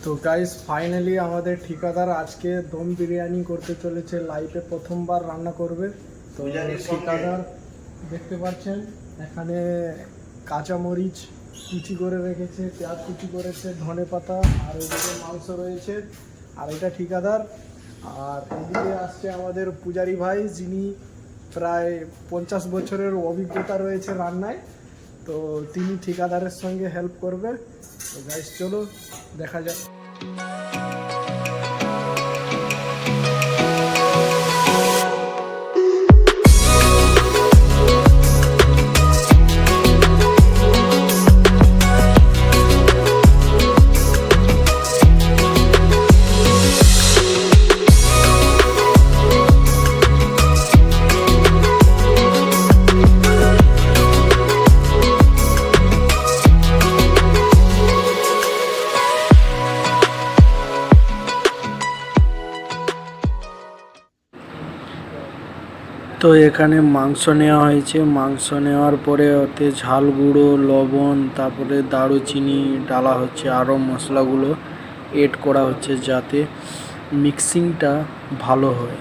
তো guys finally আমাদের ঠিকাদার আজকে দম বিরিয়ানি করতে চলেছে, লাইফে প্রথমবার রান্না করবে। তো ঠিকাদার দেখতে পাচ্ছেন এখানে কাঁচামরিচ কুচি করে রেখেছে, পেঁয়াজ কুচি করেছে, ধনে পাতা, আর এদিকে মাংস রয়েছে। আর এটা ঠিকাদার। আর এদিকে আসছে আমাদের পূজারি ভাই, যিনি প্রায় 50 বছরের অভিজ্ঞতা রয়েছে রান্নায়। তো তিনি ঠিকাদারের সঙ্গে হেল্প করবে। তো গাইস চলো দেখা যাক। তো এখানে মাংস নেওয়া হয়েছে। মাংস নেওয়ার পরে ওতে ঝাল গুঁড়ো, লবণ, তারপরে দারুচিনি ডালা হচ্ছে, আরও মশলাগুলো এড করা হচ্ছে যাতে মিক্সিংটা ভালো হয়।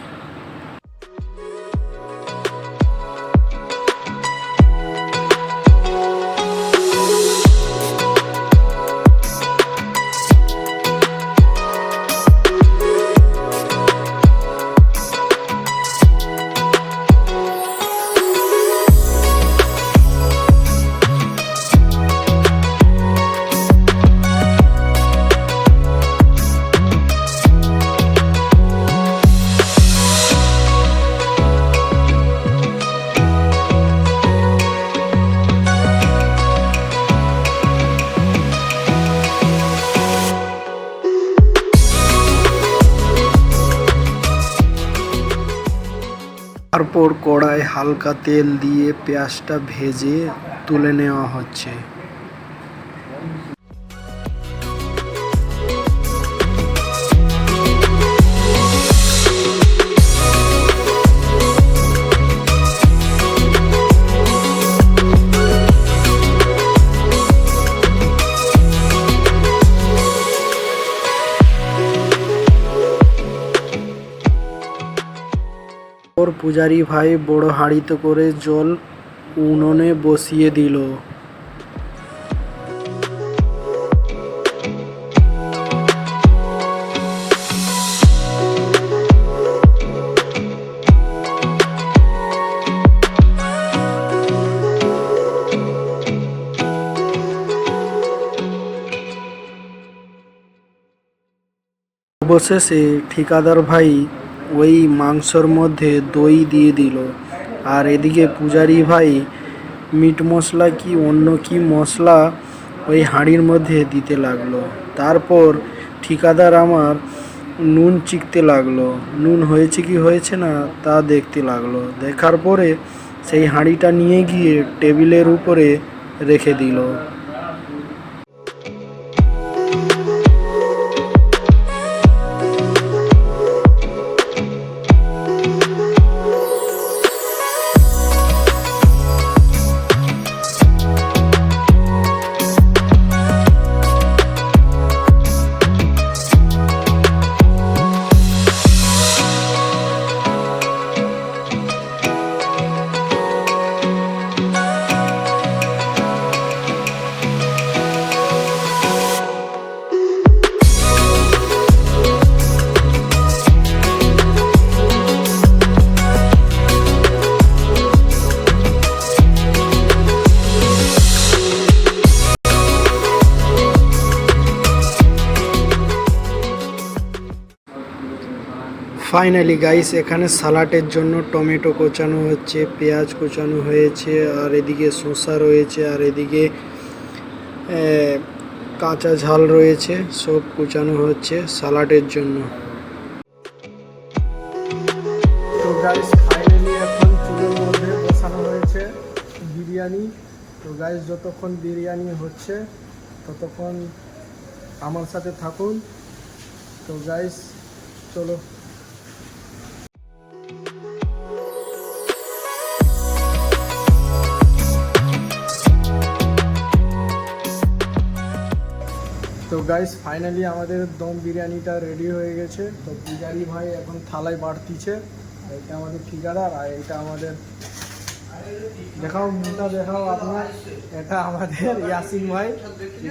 তারপর কড়ায় হালকা তেল দিয়ে পেঁয়াজটা ভেজে তুলে নেওয়া হচ্ছে। ওর পূজারি ভাই বড় হাঁড়িতে করে জল উনুনে বসিয়ে দিল। অবশেষে ঠিকাদার ভাই ওই মাংসর মধ্যে দই দিয়ে দিল। আর এদিকে পূজারি ভাই মিট মশলা কি অন্য কি মশলা ওই হাঁড়ির মধ্যে দিতে লাগলো। তারপর ঠিকাদার আমার নুন চিখতে লাগলো, নুন হয়েছে কি হয়েছে না তা দেখতে লাগলো। দেখার পরে সেই হাঁড়িটা নিয়ে গিয়ে টেবিলের উপরে রেখে দিল। ফাইনালি গাইস এখানে সালাটের জন্য টমেটো কোচানো হচ্ছে, পেঁয়াজ কোচানো হয়েছে, আর এদিকে শসা রয়েছে, আর এদিকে কাঁচা ঝাল রয়েছে, সব কোচানো হচ্ছে সালাটের জন্য। তো গাইস ফাইনালি এখন চুলের মধ্যে বসানো হয়েছে বিরিয়ানি। তো গাইস যতক্ষণ বিরিয়ানি হচ্ছে ততক্ষণ আমার সাথে থাকুন। তো গাইস চলো। তো তো গাইস ফাইনালি আমাদের দম বিরিয়ানিটা রেডি হয়ে গেছে। তো পূজারি ভাই এখন থালায় বাড়তিছে। আর এটা আমাদের ঠিকাদার, আর এটা আমাদের, দেখাও মুখটা দেখাও আপনার, এটা আমাদের ইয়াসিন ভাই,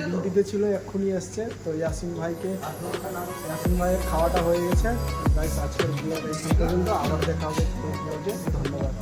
ডিউটিতে ছিল এক্ষুনি এসছে। তো ইয়াসিন ভাইয়ের খাওয়াটা হয়ে গেছে। গাইস আজকের ভিডিওটা এই পর্যন্ত, আবার দেখা হবে। ধন্যবাদ।